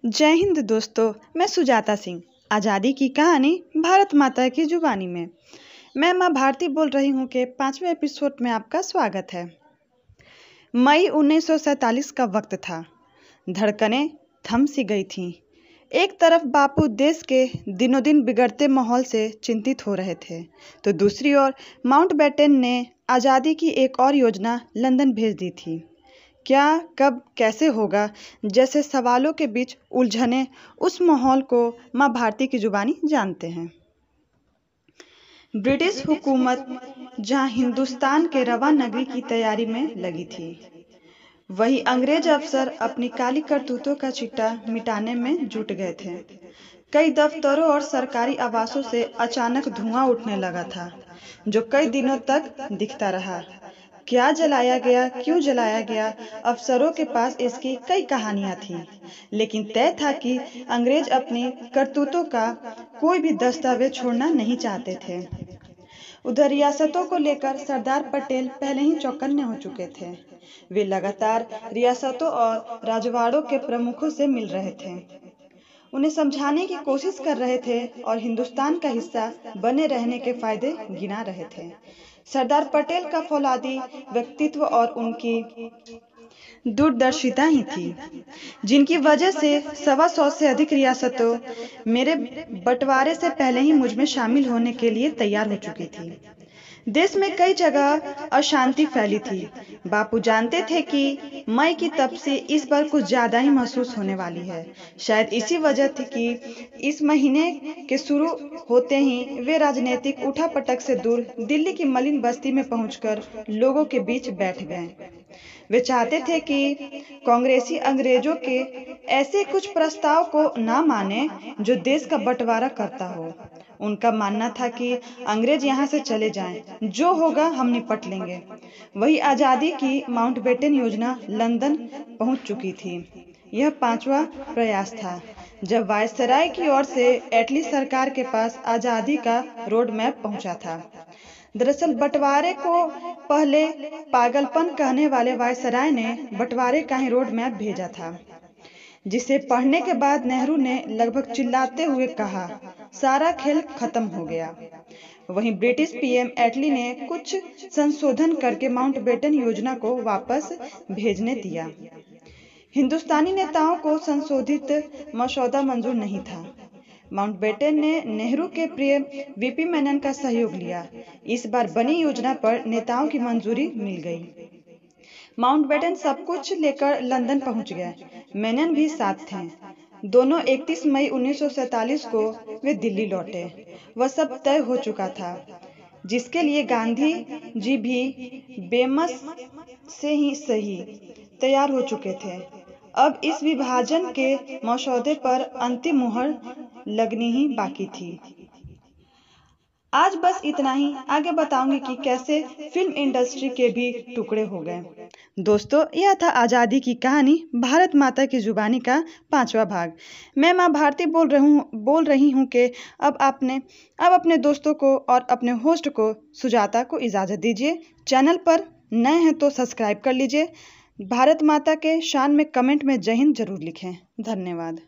जय हिंद दोस्तों, मैं सुजाता सिंह। आज़ादी की कहानी भारत माता की जुबानी में मैं माँ भारती बोल रही हूँ कि 5वें एपिसोड में आपका स्वागत है। मई 1947 का वक्त था। धड़कनें थम सी गई थीं। एक तरफ बापू देश के दिनों दिन बिगड़ते माहौल से चिंतित हो रहे थे, तो दूसरी ओर माउंटबेटन ने आज़ादी की एक और योजना लंदन भेज दी थी। क्या, कब, कैसे होगा जैसे सवालों के बीच उलझने उस माहौल को माँ भारती की जुबानी जानते हैं। ब्रिटिश हुकूमत जहाँ हिंदुस्तान के रवा नगरी की तैयारी में लगी थी, वही अंग्रेज अफसर अपनी काली करतूतों का चिट्टा मिटाने में जुट गए थे। कई दफ्तरों और सरकारी आवासों से अचानक धुआं उठने लगा था, जो कई दिनों तक दिखता रहा। क्या जलाया गया, क्यों जलाया गया, अफसरों के पास इसकी कई कहानियां थीं, लेकिन तय था कि अंग्रेज अपनी करतूतों का कोई भी दस्तावेज छोड़ना नहीं चाहते थे। उधर रियासतों को लेकर सरदार पटेल पहले ही चौकन्ने हो चुके थे। वे लगातार रियासतों और राजवाड़ों के प्रमुखों से मिल रहे थे, उन्हें समझाने की कोशिश कर रहे थे और हिंदुस्तान का हिस्सा बने रहने के फायदे गिना रहे थे। सरदार पटेल का फौलादी व्यक्तित्व और उनकी दूरदर्शिता ही थी, जिनकी वजह से 125 से अधिक रियासतों मेरे बंटवारे से पहले ही मुझ में शामिल होने के लिए तैयार हो चुकी थी। देश में कई जगह अशांति फैली थी। बापू जानते थे कि मई की तपसी इस बार कुछ ज्यादा ही महसूस होने वाली है। शायद इसी वजह थी कि इस महीने के शुरू होते ही वे राजनीतिक उठापटक से दूर दिल्ली की मलिन बस्ती में पहुंचकर लोगों के बीच बैठ गए। वे चाहते थे कि कांग्रेसी अंग्रेजों के ऐसे कुछ प्रस्ताव को ना माने जो देश का बंटवारा करता हो। उनका मानना था कि अंग्रेज यहाँ से चले जाएं, जो होगा हम निपट लेंगे। वही आज़ादी की माउंटबेटन योजना लंदन पहुंच चुकी थी। यह 5वां प्रयास था, जब वायसराय की ओर से एटली सरकार के पास आज़ादी का रोड मैप पहुंचा था। दरअसल बंटवारे को पहले पागलपन कहने वाले वायसराय ने बंटवारे का ही रोड मैप भेजा था, जिसे पढ़ने के बाद नेहरू ने लगभग चिल्लाते हुए कहा, सारा खेल खत्म हो गया। वहीं ब्रिटिश पीएम एटली ने कुछ संशोधन करके माउंटबेटन योजना को वापस भेजने दिया। हिंदुस्तानी नेताओं को संशोधित मसौदा मंजूर नहीं था। माउंटबेटन ने नेहरू के प्रिय वीपी मेनन का सहयोग लिया। इस बार बनी योजना पर नेताओं की मंजूरी मिल गई। माउंटबेटन सब कुछ लेकर लंदन पहुंच गए। मेनन भी साथ थे। दोनों 31 मई 1947 को वे दिल्ली लौटे। वह सब तय हो चुका था, जिसके लिए गांधी जी भी बेमस से ही सही तैयार हो चुके थे। अब इस विभाजन के मसौदे पर अंतिम मुहर लगनी ही बाकी थी। आज बस इतना ही। आगे बताऊंगी कि कैसे फिल्म इंडस्ट्री के भी टुकड़े हो गए। दोस्तों, यह था आज़ादी की कहानी भारत माता की जुबानी का 5वां भाग। मैं माँ भारती बोल रही हूँ कि अब अपने दोस्तों को और अपने होस्ट को सुजाता को इजाज़त दीजिए। चैनल पर नए हैं तो सब्सक्राइब कर लीजिए। भारत माता के शान में कमेंट में जय हिंद जरूर लिखें। धन्यवाद।